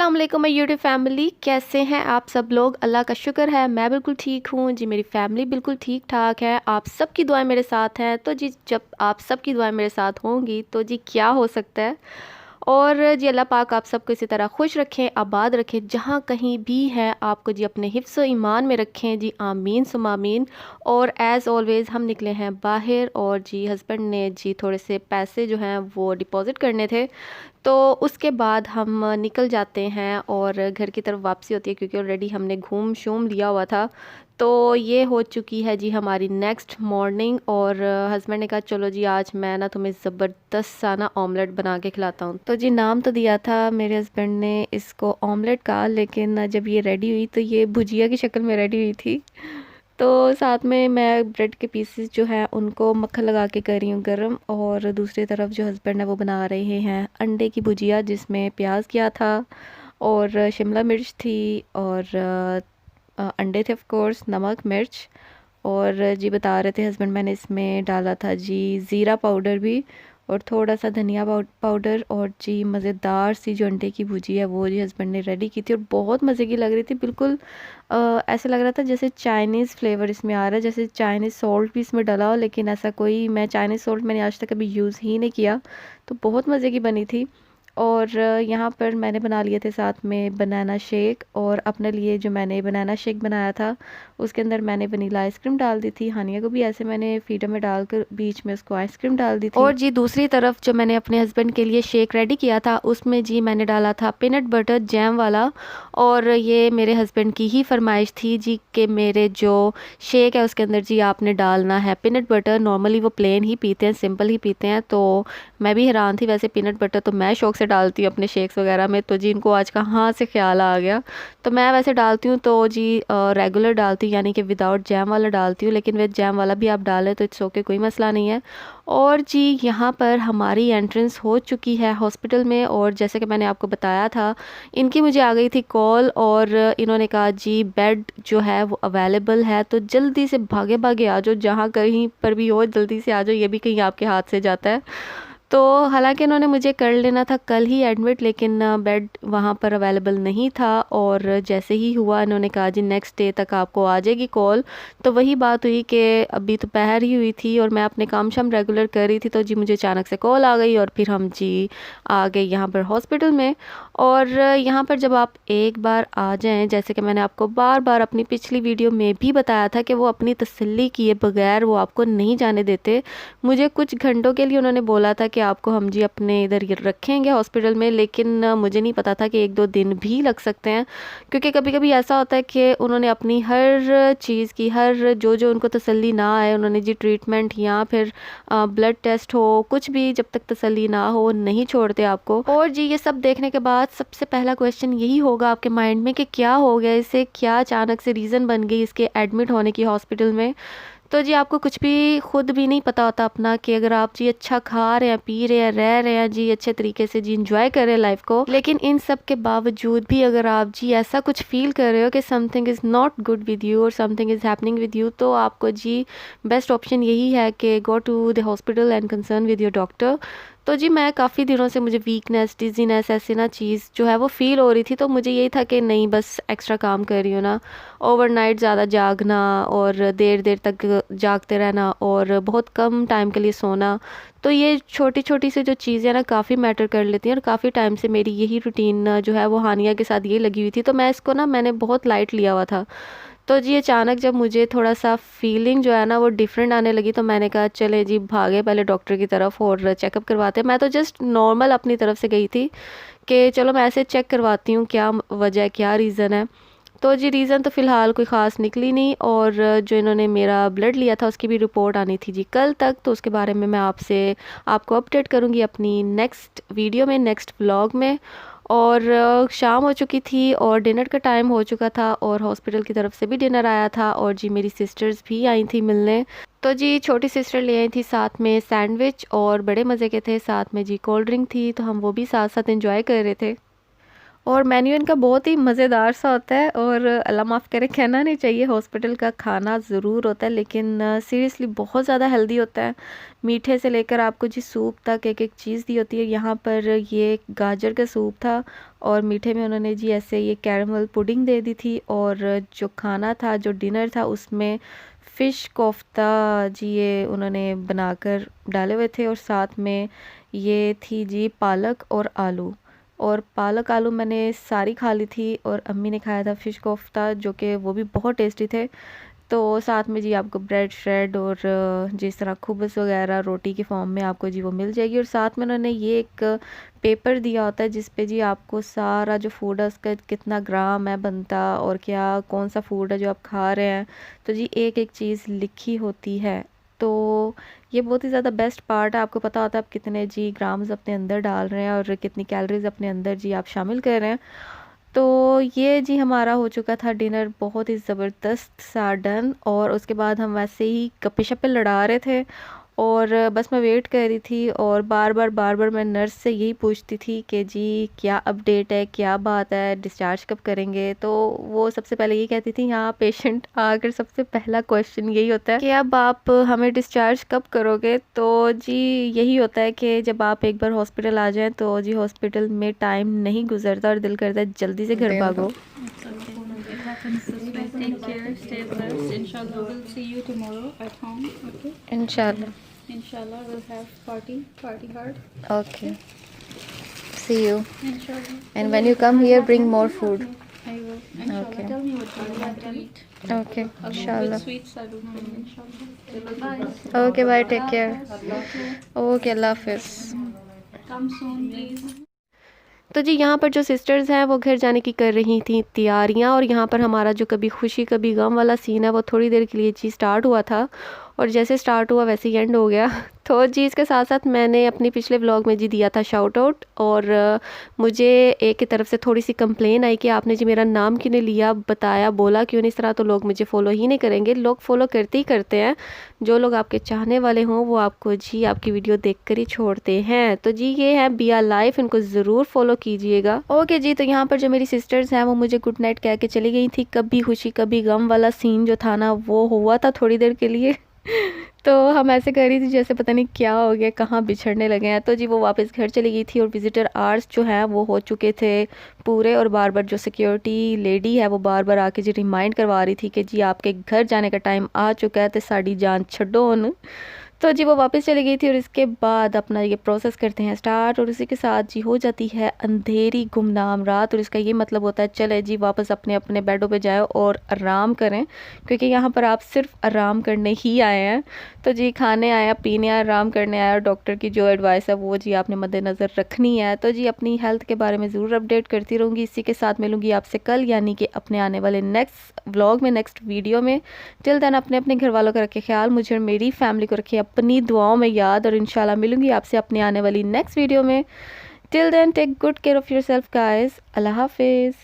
अस्सलाम वालेकुम my YouTube family, कैसे हैं आप सब लोग। अल्लाह का शुक्र है मैं बिल्कुल ठीक हूँ जी। मेरी फैमिली बिल्कुल ठीक ठाक है। आप सबकी दुआएं मेरे साथ हैं। तो जी जब आप सबकी दुआएं मेरे साथ होंगी तो जी क्या हो सकता है। और जी अल्लाह पाक आप सबको इसी तरह खुश रखें, आबाद रखें, जहाँ कहीं भी है आपको जी अपने हिफ्ज़ ईमान में रखें जी, आमीन सुम आमीन। और एज़ ऑलवेज़ हम निकले हैं बाहर और जी हस्बैंड ने जी थोड़े से पैसे जो हैं वो डिपॉज़िट करने थे, तो उसके बाद हम निकल जाते हैं और घर की तरफ वापसी होती है, क्योंकि ऑलरेडी हमने घूम शूम लिया हुआ था। तो ये हो चुकी है जी हमारी नेक्स्ट मॉर्निंग। और हस्बैंड ने कहा चलो जी आज मैं ना तुम्हें ज़बरदस्त सा ना ऑमलेट बना के खिलाता हूँ। तो जी नाम तो दिया था मेरे हस्बैंड ने इसको ऑमलेट का, लेकिन जब ये रेडी हुई तो ये भुजिया की शक्ल में रेडी हुई थी। तो साथ में मैं ब्रेड के पीसेस जो हैं उनको मक्खन लगा के कर रही हूँ गरम, और दूसरी तरफ जो हस्बैंड है वो बना रहे हैं अंडे की भुजिया, जिसमें प्याज किया था और शिमला मिर्च थी और अंडे थे ऑफ कोर्स, नमक मिर्च। और जी बता रहे थे हस्बैंड, मैंने इसमें डाला था जी ज़ीरा पाउडर भी और थोड़ा सा धनिया पाउडर। और जी मज़ेदार सी जो अंडे की भुजी है वो जी हस्बैंड ने रेडी की थी और बहुत मज़े की लग रही थी। बिल्कुल ऐसा लग रहा था जैसे चाइनीज़ फ्लेवर इसमें आ रहा है, जैसे चाइनीज़ सॉल्ट भी इसमें डाला हो, लेकिन ऐसा कोई, मैं चाइनीज़ सॉल्ट मैंने आज तक कभी यूज़ ही नहीं किया। तो बहुत मज़े की बनी थी। और यहाँ पर मैंने बना लिए थे साथ में बनाना शेक, और अपने लिए जो मैंने बनाना शेक बनाया था उसके अंदर मैंने वनीला आइसक्रीम डाल दी थी। हानिया को भी ऐसे मैंने फीडर में डालकर बीच में उसको आइसक्रीम डाल दी थी। और जी दूसरी तरफ जो मैंने अपने हस्बैंड के लिए शेक रेडी किया था उसमें जी मैंने डाला था पीनट बटर जैम वाला। और ये मेरे हस्बैंड की ही फरमाइश थी जी कि मेरे जो शेक है उसके अंदर जी आपने डालना है पीनट बटर। नॉर्मली वो प्लेन ही पीते हैं, सिंपल ही पीते हैं। तो मैं भी हैरान थी, वैसे पीनट बटर तो मैं शौक से डालती हूँ अपने शेक्स वगैरह में, तो जी इनको आज कहाँ से ख्याल आ गया। तो मैं वैसे डालती हूँ तो जी रेगुलर डालती हूँ, यानी कि विदाउट जैम वाला डालती हूँ, लेकिन विद जैम वाला भी आप डालें तो इट्स ओके, कोई मसला नहीं है। और जी यहाँ पर हमारी एंट्रेंस हो चुकी है हॉस्पिटल में, और जैसे कि मैंने आपको बताया था इनकी मुझे आ गई थी कॉल और इन्होंने कहा जी बेड जो है वो अवेलेबल है, तो जल्दी से भागे भागे आ जाओ, जहाँ कहीं पर भी हो जल्दी से आ जाओ, ये भी कहीं आपके हाथ से जाता है। तो हालांकि उन्होंने मुझे कर लेना था कल ही एडमिट, लेकिन बेड वहाँ पर अवेलेबल नहीं था। और जैसे ही हुआ इन्होंने कहा जी नेक्स्ट डे तक आपको आ जाएगी कॉल। तो वही बात हुई कि अभी दोपहर ही हुई थी और मैं अपने काम शाम रेगुलर कर रही थी, तो जी मुझे अचानक से कॉल आ गई और फिर हम जी आ गए यहाँ पर हॉस्पिटल में। और यहाँ पर जब आप एक बार आ जाएं, जैसे कि मैंने आपको बार बार अपनी पिछली वीडियो में भी बताया था कि वो अपनी तसल्ली किए बगैर वो आपको नहीं जाने देते। मुझे कुछ घंटों के लिए उन्होंने बोला था कि आपको हम जी अपने इधर रखेंगे हॉस्पिटल में, लेकिन मुझे नहीं पता था कि 1-2 दिन भी लग सकते हैं, क्योंकि कभी कभी ऐसा होता है कि उन्होंने अपनी हर चीज़ की, हर जो जो उनको तसल्ली ना आए, उन्होंने जी ट्रीटमेंट या फिर ब्लड टेस्ट हो, कुछ भी जब तक तसल्ली ना हो नहीं छोड़ते आपको। और जी ये सब देखने के बाद सबसे पहला क्वेश्चन यही होगा आपके माइंड में कि क्या हो गया इसे, क्या अचानक से रीज़न बन गई इसके एडमिट होने की हॉस्पिटल में। तो जी आपको कुछ भी खुद भी नहीं पता होता अपना, कि अगर आप जी अच्छा खा रहे हैं, पी रहे हैं, रह रहे हैं जी अच्छे तरीके से, जी इंजॉय कर रहे हैं लाइफ को, लेकिन इन सब के बावजूद भी अगर आप जी ऐसा कुछ फील कर रहे हो कि something is not good with you और something is happening with you, तो आपको जी बेस्ट ऑप्शन यही है कि go to the hospital and concern with your doctor. तो जी मैं काफ़ी दिनों से मुझे वीकनेस, डिजीनेस ऐसी ना चीज़ जो है वो फ़ील हो रही थी, तो मुझे यही था कि नहीं बस एक्स्ट्रा काम कर रही हूँ ना, ओवरनाइट ज़्यादा जागना और देर देर तक जागते रहना और बहुत कम टाइम के लिए सोना, तो ये छोटी छोटी सी जो चीज़ें ना काफ़ी मैटर कर लेती हैं। और काफ़ी टाइम से मेरी यही रूटीन जो है वो हानिया के साथ ये लगी हुई थी, तो मैं इसको ना मैंने बहुत लाइट लिया हुआ था। तो जी अचानक जब मुझे थोड़ा सा फीलिंग जो है ना वो डिफरेंट आने लगी, तो मैंने कहा चले जी भागे पहले डॉक्टर की तरफ और चेकअप करवाते हैं। मैं तो जस्ट नॉर्मल अपनी तरफ से गई थी कि चलो मैं ऐसे चेक करवाती हूँ क्या वजह है, क्या रीज़न है। तो जी रीज़न तो फ़िलहाल कोई ख़ास निकली नहीं, और जो इन्होंने मेरा ब्लड लिया था उसकी भी रिपोर्ट आनी थी जी कल तक, तो उसके बारे में मैं आपको अपडेट करूँगी अपनी नेक्स्ट वीडियो में, नेक्स्ट व्लॉग में। और शाम हो चुकी थी और डिनर का टाइम हो चुका था, और हॉस्पिटल की तरफ से भी डिनर आया था, और जी मेरी सिस्टर्स भी आई थी मिलने। तो जी छोटी सिस्टर ले आई थी साथ में सैंडविच, और बड़े मज़े के थे, साथ में जी कोल्ड ड्रिंक थी, तो हम वो भी साथ साथ एंजॉय कर रहे थे। और मेन्यू इनका बहुत ही मज़ेदार सा होता है, और अल्लाह माफ़ करे कहना नहीं चाहिए, हॉस्पिटल का खाना ज़रूर होता है लेकिन सीरियसली बहुत ज़्यादा हेल्दी होता है। मीठे से लेकर आपको जी सूप तक एक एक चीज़ दी होती है। यहाँ पर ये गाजर का सूप था, और मीठे में उन्होंने जी ऐसे ये कैरमल पुडिंग दे दी थी, और जो खाना था, जो डिनर था, उसमें फ़िश कोफ्ता जी ये उन्होंने बनाकर डाले हुए थे, और साथ में ये थी जी पालक और आलू। और पालक आलू मैंने सारी खा ली थी, और अम्मी ने खाया था फ़िश कोफ्ता, जो कि वो भी बहुत टेस्टी थे। तो साथ में जी आपको ब्रेड श्रेड और जिस तरह खुब्स वगैरह रोटी के फॉर्म में आपको जी वो मिल जाएगी। और साथ में उन्होंने ये एक पेपर दिया होता है जिस पे जी आपको सारा जो फूड है उसका कितना ग्राम है बनता, और क्या कौन सा फूड है जो आप खा रहे हैं, तो जी एक एक चीज़ लिखी होती है। तो ये बहुत ही ज़्यादा बेस्ट पार्ट है, आपको पता होता है आप कितने जी ग्राम्स अपने अंदर डाल रहे हैं और कितनी कैलोरीज अपने अंदर जी आप शामिल कर रहे हैं। तो ये जी हमारा हो चुका था डिनर बहुत ही ज़बरदस्त सा डन, और उसके बाद हम वैसे ही गप्पे शप्पे लड़ा रहे थे, और बस मैं वेट कर रही थी, और बार बार मैं नर्स से यही पूछती थी कि जी क्या अपडेट है, क्या बात है, डिस्चार्ज कब करेंगे। तो वो सबसे पहले ये कहती थी, यहाँ पेशेंट आकर सबसे पहला क्वेश्चन यही होता है कि अब आप हमें डिस्चार्ज कब करोगे। तो जी यही होता है कि जब आप एक बार हॉस्पिटल आ जाएं तो जी हॉस्पिटल में टाइम नहीं गुजरता और दिल करता है जल्दी से घर भागो। It happens this way. Take care, stay blessed. Inshallah, we'll see you tomorrow at home. Okay. इंशाल्लाह। Inshallah, we'll have party hard. Okay. See you. Inshallah. And when you come here, bring more food. I will. Inshallah. Okay. Tell me what you want to eat. Okay. Along Inshallah. with sweets, I will bring. Inshallah. Bye. Okay. Bye. Take care. Okay. Allah Hafiz. Come soon, please. तो जी यहाँ पर जो sisters हैं वो घर जाने की कर रही थी तैयारियाँ, और यहाँ पर हमारा जो कभी खुशी कभी गम वाला सीन है वो थोड़ी देर के लिए जी स्टार्ट हुआ था, और जैसे स्टार्ट हुआ वैसे ही एंड हो गया। तो जी इसके साथ साथ मैंने अपनी पिछले व्लॉग में जी दिया था शाउट आउट, और मुझे एक की तरफ से थोड़ी सी कंप्लेन आई कि आपने जी मेरा नाम क्यों नहीं लिया, बताया, बोला क्यों नहीं। इस तरह तो लोग मुझे फ़ॉलो ही नहीं करेंगे। लोग फ़ॉलो करते ही करते हैं, जो लोग आपके चाहने वाले हों वो आपको जी आपकी वीडियो देख कर ही छोड़ते हैं। तो जी ये है बिया लाइफ, इनको ज़रूर फॉलो कीजिएगा। ओके जी, तो यहाँ पर जो मेरी सिस्टर्स हैं वो मुझे गुड नाइट कह के चली गई थी। कभी खुशी कभी गम वाला सीन जो था ना वो हुआ था थोड़ी देर के लिए। तो हम ऐसे कर रही थी जैसे पता नहीं क्या हो गया, कहाँ बिछड़ने लगे हैं। तो जी वो वापस घर चली गई थी, और विजिटर आवर्स जो हैं वो हो चुके थे पूरे, और बार बार जो सिक्योरिटी लेडी है वो बार बार आके जी रिमाइंड करवा रही थी कि जी आपके घर जाने का टाइम आ चुका है, तो साड़ी जान छड्डो हुण। तो जी वो वापस चली गई थी, और इसके बाद अपना ये प्रोसेस करते हैं स्टार्ट, और उसी के साथ जी हो जाती है अंधेरी गुमनाम रात। और इसका ये मतलब होता है चले जी वापस अपने अपने बेडों पे जाओ और आराम करें, क्योंकि यहाँ पर आप सिर्फ आराम करने ही आए हैं। तो जी खाने आया, पीने आया, आराम करने आया, और डॉक्टर की जो एडवाइस है वो जी आपने मद्देनज़र रखनी है। तो जी अपनी हेल्थ के बारे में ज़रूर अपडेट करती रहूँगी। इसी के साथ मिलूँगी आपसे कल, यानी कि अपने आने वाले नेक्स्ट व्लॉग में, नेक्स्ट वीडियो में। टिल देन अपने अपने घर वालों का रखे ख्याल, मुझे और मेरी फैमिली को रखे अपनी दुआओं में याद, और इंशाल्लाह मिलूंगी आपसे अपने आने वाली नेक्स्ट वीडियो में। Till then take good care of yourself guys. अल्लाह हाफिज़।